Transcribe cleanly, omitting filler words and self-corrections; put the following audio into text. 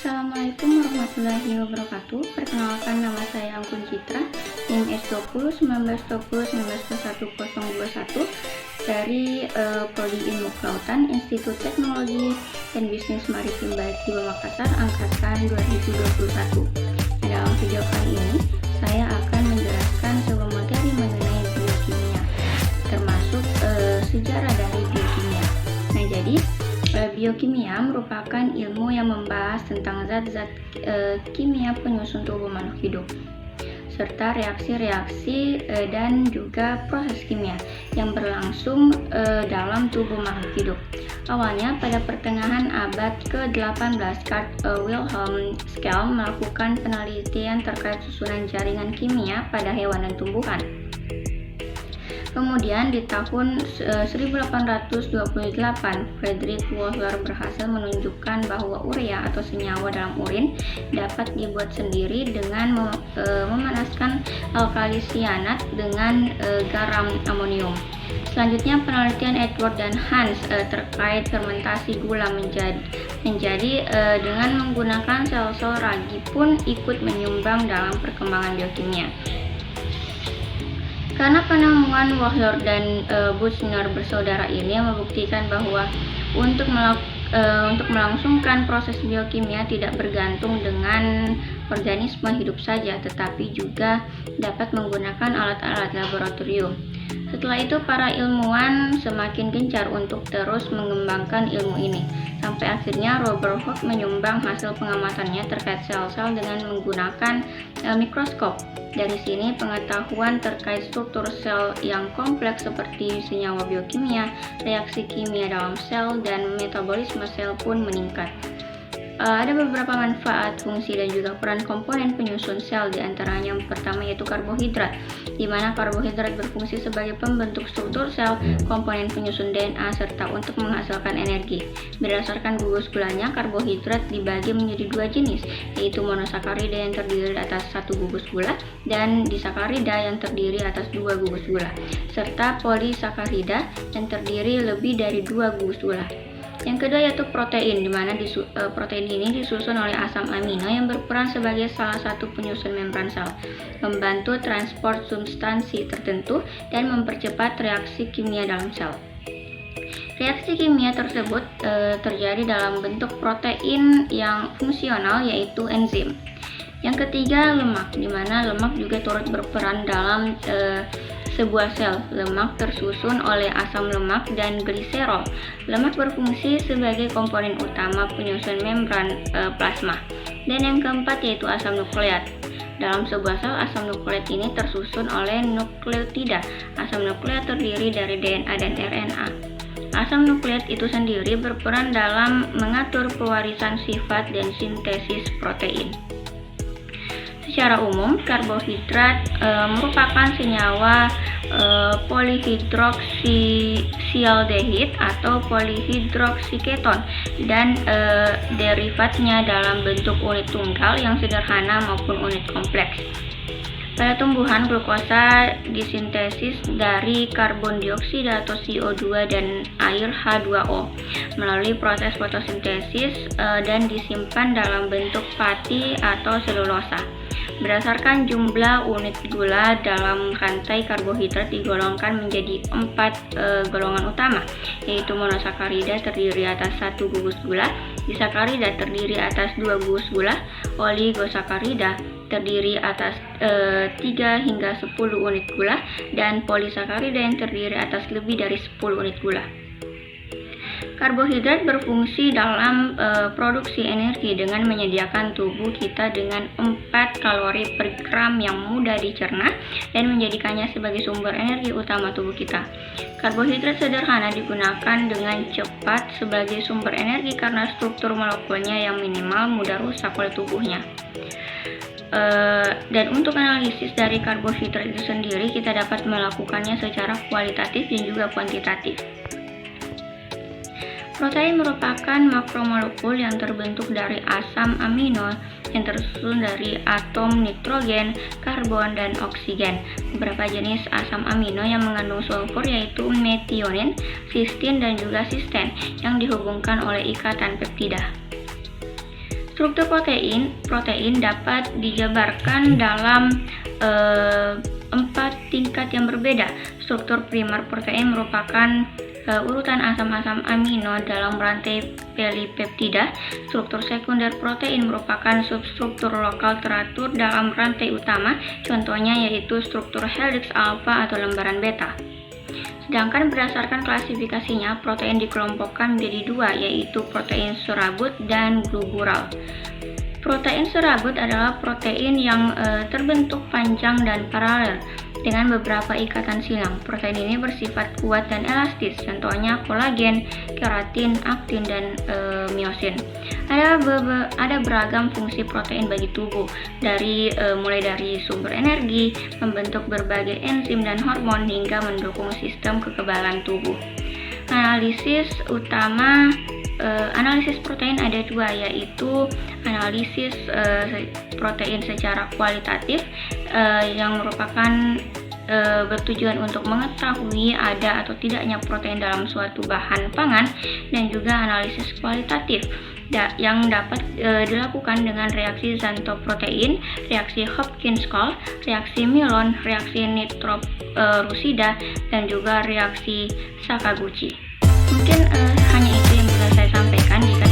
Assalamualaikum warahmatullahi wabarakatuh. Perkenalkan, nama saya Anggun Citra, NIM S20 1920 dari Prodi Ilmu Kelautan, Institut Teknologi dan Bisnis Maritim Bima Makassar, angkatan 2021. Dalam video kali ini, saya akan menjelaskan sebuah materi mengenai biokimia, termasuk sejarah dari biokimia. Nah, jadi biokimia merupakan ilmu yang membahas tentang zat-zat kimia penyusun tubuh makhluk hidup, serta reaksi-reaksi dan juga proses kimia yang berlangsung dalam tubuh makhluk hidup. Awalnya pada pertengahan abad ke-18, Carl Wilhelm Schell melakukan penelitian terkait susunan jaringan kimia pada hewan dan tumbuhan. Kemudian di tahun 1828, Friedrich Wöhler berhasil menunjukkan bahwa urea atau senyawa dalam urin dapat dibuat sendiri dengan memanaskan alkali sianat dengan garam amonium. Selanjutnya, penelitian Edward dan Hans terkait fermentasi gula menjadi dengan menggunakan sel-sel ragi pun ikut menyumbang dalam perkembangan biokimia. Karena penemuan Wöhler dan Buchner bersaudara ini membuktikan bahwa untuk melangsungkan proses biokimia tidak bergantung dengan organisme hidup saja, tetapi juga dapat menggunakan alat-alat laboratorium. Setelah itu, para ilmuwan semakin gencar untuk terus mengembangkan ilmu ini, sampai akhirnya Robert Hooke menyumbang hasil pengamatannya terkait sel-sel dengan menggunakan mikroskop. Dari sini, pengetahuan terkait struktur sel yang kompleks seperti senyawa biokimia, reaksi kimia dalam sel, dan metabolisme sel pun meningkat. Ada beberapa manfaat, fungsi, dan juga peran komponen penyusun sel, diantaranya yang pertama yaitu karbohidrat, di mana karbohidrat berfungsi sebagai pembentuk struktur sel, komponen penyusun DNA, serta untuk menghasilkan energi. Berdasarkan gugus gulanya, karbohidrat dibagi menjadi dua jenis, yaitu monosakarida yang terdiri atas satu gugus gula dan disakarida yang terdiri atas dua gugus gula, serta polisakarida yang terdiri lebih dari dua gugus gula. Yang kedua yaitu protein, di mana protein ini disusun oleh asam amino yang berperan sebagai salah satu penyusun membran sel, membantu transport substansi tertentu dan mempercepat reaksi kimia dalam sel. Reaksi kimia tersebut terjadi dalam bentuk protein yang fungsional, yaitu enzim. Yang ketiga, lemak, di mana lemak juga turut berperan dalam sebuah sel. Lemak tersusun oleh asam lemak dan gliserol. Lemak berfungsi sebagai komponen utama penyusun membran plasma. Dan yang keempat yaitu asam nukleat. Dalam sebuah sel, asam nukleat ini tersusun oleh nukleotida. Asam nukleat terdiri dari DNA dan RNA. Asam nukleat itu sendiri berperan dalam mengatur pewarisan sifat dan sintesis protein. Secara umum, karbohidrat merupakan senyawa polihidroksialdehid atau polihidroksiketon dan derivatnya dalam bentuk unit tunggal yang sederhana maupun unit kompleks. Pada tumbuhan, glukosa disintesis dari karbon dioksida atau CO2 dan air H2O melalui proses fotosintesis dan disimpan dalam bentuk pati atau selulosa. Berdasarkan jumlah unit gula dalam rantai karbohidrat digolongkan menjadi 4 golongan utama, yaitu monosakarida terdiri atas 1 gugus gula, disakarida terdiri atas 2 gugus gula, oligosakarida terdiri atas 3 hingga 10 unit gula, dan polisakarida yang terdiri atas lebih dari 10 unit gula. Karbohidrat berfungsi dalam produksi energi dengan menyediakan tubuh kita dengan 4 kalori per gram yang mudah dicerna dan menjadikannya sebagai sumber energi utama tubuh kita. Karbohidrat sederhana digunakan dengan cepat sebagai sumber energi karena struktur molekulnya yang minimal mudah rusak oleh tubuhnya. Dan untuk analisis dari karbohidrat itu sendiri, kita dapat melakukannya secara kualitatif dan juga kuantitatif. Protein merupakan makromolekul yang terbentuk dari asam amino yang tersusun dari atom nitrogen, karbon, dan oksigen. Beberapa jenis asam amino yang mengandung sulfur yaitu metionin, cysteine, dan juga cysteine yang dihubungkan oleh ikatan peptida. Struktur protein dapat dijabarkan dalam 4 tingkat yang berbeda. Struktur primer protein merupakan urutan asam-asam amino dalam rantai polipeptida. Struktur sekunder protein merupakan substruktur lokal teratur dalam rantai utama, contohnya yaitu struktur helix alfa atau lembaran beta. Sedangkan berdasarkan klasifikasinya, protein dikelompokkan menjadi 2, yaitu protein serabut dan glubural. Protein serabut adalah protein yang terbentuk panjang dan paralel dengan beberapa ikatan silang. Protein ini bersifat kuat dan elastis, contohnya kolagen, keratin, aktin, dan miosin. Ada beragam fungsi protein bagi tubuh, mulai dari sumber energi, membentuk berbagai enzim dan hormon, hingga mendukung sistem kekebalan tubuh. Analisis protein ada 2, yaitu analisis protein secara kualitatif yang merupakan bertujuan untuk mengetahui ada atau tidaknya protein dalam suatu bahan pangan, dan juga analisis kualitatif yang dapat dilakukan dengan reaksi xanthoprotein, reaksi Hopkins-Cole, reaksi Milon, reaksi nitrosida, dan juga reaksi Sakaguchi. Mungkin hanya itu yang bisa saya sampaikan. Jika